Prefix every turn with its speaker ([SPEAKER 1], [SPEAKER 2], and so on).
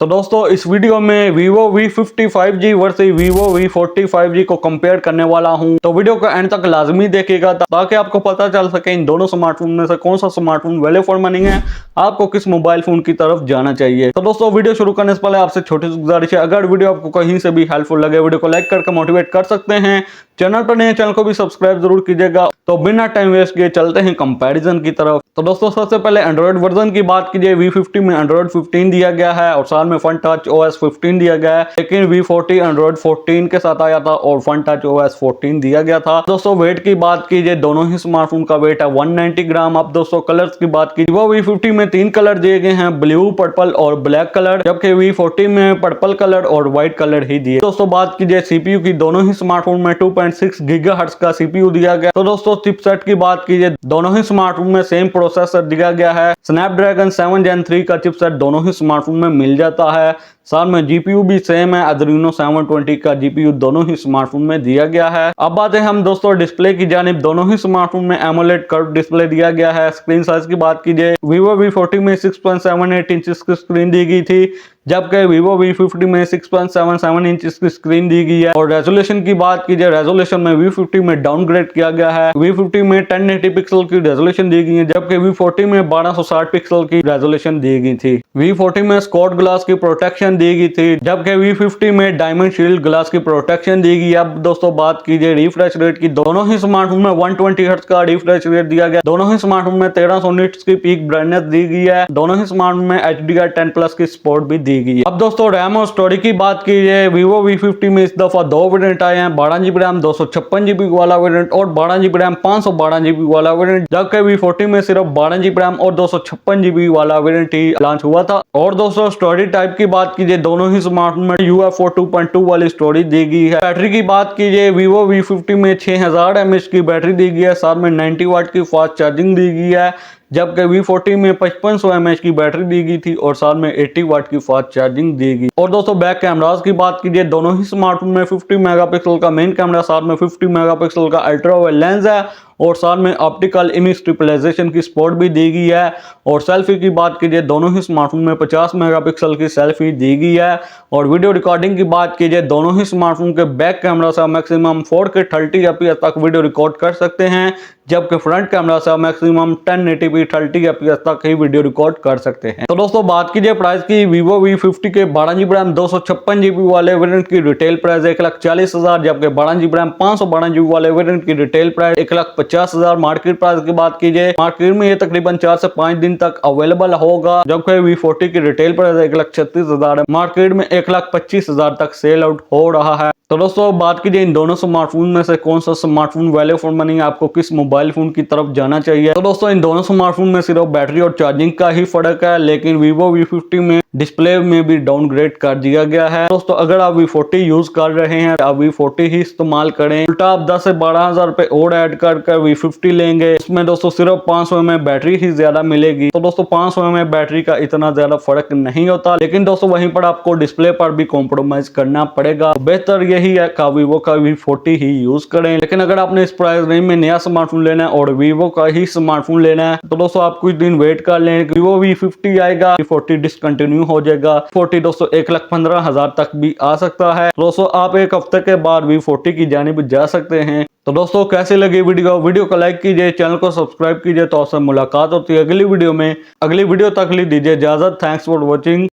[SPEAKER 1] तो दोस्तों इस वीडियो में Vivo V50 5G versus Vivo V40 5G को कंपेयर करने वाला हूं। तो वीडियो को एंड तक लाजमी देखिएगा ताकि आपको पता चल सके इन दोनों स्मार्टफोन में से कौन सा स्मार्टफोन वैल्यू फॉर मनी है, आपको किस मोबाइल फोन की तरफ जाना चाहिए। तो दोस्तों वीडियो शुरू करने से पहले आपसे छोटी सी गुजारिश है, अगर वीडियो आपको कहीं से भी हेल्पफुल लगे वीडियो को लाइक करके मोटिवेट कर सकते हैं। चैनल पर नए चैनल को भी सब्सक्राइब जरूर कीजिएगा। तो बिना टाइम वेस्ट किए चलते हैं कंपैरिजन की तरफ। तो दोस्तों सबसे पहले एंड्रॉइड वर्जन की बात कीजिए, V50 में एंड्रॉइड 15 दिया गया है और साथ में फन टच OS 15 दिया गया है, लेकिन V40 एंड्रॉइड 14 के साथ आया था और फन टच OS 14 दिया गया था। दोस्तों वेट की बात कीजिए, दोनों ही स्मार्टफोन का वेट है 190 ग्राम। अब दोस्तों कलर्स की बात कीजिए, वो V50 में 3 कलर दिए गए हैं, ब्लू, पर्पल और ब्लैक कलर, जबकि V40 में पर्पल कलर और व्हाइट कलर ही दिए। दोस्तों बात कीजिए CPU की, दोनों ही स्मार्टफोन में 2.6 GHz का CPU दिया गया। तो दोस्तों चिपसेट की बात कीजिए, दोनों ही स्मार्टफोन में सेम प्रोसेसर दिया गया है, स्नैपड्रैगन 7 Gen 3 का चिपसेट दोनों ही स्मार्टफोन में मिल जाता है। साथ में GPU भी सेम है, Adreno 720 का GPU दोनों ही स्मार्टफोन में दिया गया है। अब बात है हम दोस्तों डिस्प्ले की जानिब, दोनों ही स्मार्टफोन में AMOLED कर्व डिस्प्ले दिया गया है। स्क्रीन साइज की बात कीजिए, Vivo V40 में 6.78 इंच की स्क्रीन दी गई थी, जबकि Vivo V50 में 6.77 इंच की स्क्रीन दी गई है। और रेजोल्यूशन की बात कीजिए, रेजोल्यूशन में V50 में डाउनग्रेड किया गया है, V50 में 1080 पिक्सल की रेजोल्यूशन दी गई है, जबकि V40 में 1260 पिक्सल की रेजोल्यूशन दी गई थी। V40 में स्क्वाड ग्लास की प्रोटेक्शन दी गई थी, जबकि V50 में डायमंड शील्ड ग्लास की प्रोटेक्शन दी गई। अब दोस्तों बात कीजिए रिफ्रेश रेट की, दोनों ही स्मार्टफोन में 120 हर्ट्ज का रिफ्रेश रेट दिया गया, दोनों ही स्मार्टफोन में 1300 निट्स की पीक ब्राइटनेस दी गई है, दोनों ही स्मार्टफोन में HDR10+ की सपोर्ट भी दी गई है। अब दोस्तों रैम और स्टोरेज की बात कीजिए, Vivo V50 में इस दफा दो वेरिएंट आए हैं, 12GB रैम 256GB वाला वेरिएंट और 12GB रैम 512GB वाला वेरिएंट, जबकि V40 में सिर्फ 12GB रैम और 256GB वाला वेरिएंट ही लॉन्च हुआ था। और दोस्तों स्टोरेज टाइप की बात कीजिए, दोनों ही स्मार्टफोन में UFO 2.2 वाली स्टोरेज दी गई है। बैटरी की बात कीजिए, Vivo V50 में 6000 mAh की बैटरी दी गई है, साथ में 90 वाट की फास्ट चार्जिंग दी गई है, जबकि V40 में 5500 mAh की बैटरी दी गई थी और साथ में 80 वाट की फास्ट चार्जिंग दी गई। और दोस्तों बैक कैमरास की बात कीजिए, दोनों ही स्मार्टफोन में 50 मेगापिक्सल का मेन कैमरा, साथ में 50 मेगापिक्सल का अल्ट्रा वाइड लेंस है और साथ में ऑप्टिकल इमेज स्टेबलाइजेशन की सपोर्ट भी दी गई है। और सेल्फी की बात कीजिए, दोनों ही स्मार्टफोन में 50 मेगापिक्सल की सेल्फी दी गई है। और वीडियो रिकॉर्डिंग की बात कीजिए, दोनों ही स्मार्टफोन के बैक कैमरा से मैक्सिमम 4K 30 FPS तक वीडियो रिकॉर्ड कर सकते हैं, जबकि फ्रंट कैमरा से मैक्सिमम 1080p 30 FPS तक ही वीडियो रिकॉर्ड कर सकते हैं। तो दोस्तों बात कीजिए प्राइस की, Vivo V50 के 12GB रैम 256GB वाले वेरिएंट की रिटेल प्राइस 1,40,000, जबकि 12GB रैम 512GB वाले वेरिएंट की रिटेल प्राइस 1,50,000। मार्केट प्राइस की बात कीजिए, मार्केट में ये तकरीबन 4 से 5 दिन तक अवेलेबल होगा, जबकि V40 की रिटेल प्राइस 1,36,000 है, मार्केट में 1,25,000 तक सेल आउट हो रहा है। तो दोस्तों बात कीजिए इन दोनों स्मार्टफोन में से कौन सा स्मार्टफोन वैल्यू फॉर मनी है, आपको किस मोबाइल फोन की तरफ जाना चाहिए। तो दोस्तों इन दोनों स्मार्टफोन में सिर्फ बैटरी और चार्जिंग का ही फर्क है, लेकिन Vivo V50 में डिस्प्ले में भी डाउनग्रेड कर दिया गया है। दोस्तों अगर आप V40 यूज कर रहे हैं, आप V40 ही इस्तेमाल करें, उल्टा आप 10 से 12,000 रुपए और ऐड कर V50 लेंगे, इसमें दोस्तों सिर्फ 500 mAh बैटरी ही ज्यादा मिलेगी। तो दोस्तों 500 mAh बैटरी का इतना ज्यादा फर्क नहीं होता, लेकिन दोस्तों वहीं पर आपको डिस्प्ले पर भी कॉम्प्रोमाइज करना पड़ेगा। बेहतर यही है कि Vivo का V40 ही यूज करें। लेकिन अगर आपने इस प्राइस रेंज में नया स्मार्टफोन लेना है और Vivo का ही स्मार्टफोन लेना है, तो दोस्तों आप कुछ दिन वेट कर लें, Vivo V50 आएगा, V40 डिसकंटिन्यू हो जाएगा। V40 दोस्तों 1,15,000 तक भी आ सकता है। दोस्तों आप एक हफ्ते के बाद V40 की जानिब जा सकते हैं। तो दोस्तों कैसी लगी वीडियो को लाइक कीजिए, चैनल को सब्सक्राइब कीजिए। तो आपसे मुलाकात होती है अगली वीडियो में। अगली वीडियो तक ली दीजिए इजाजत। Thanks for watching.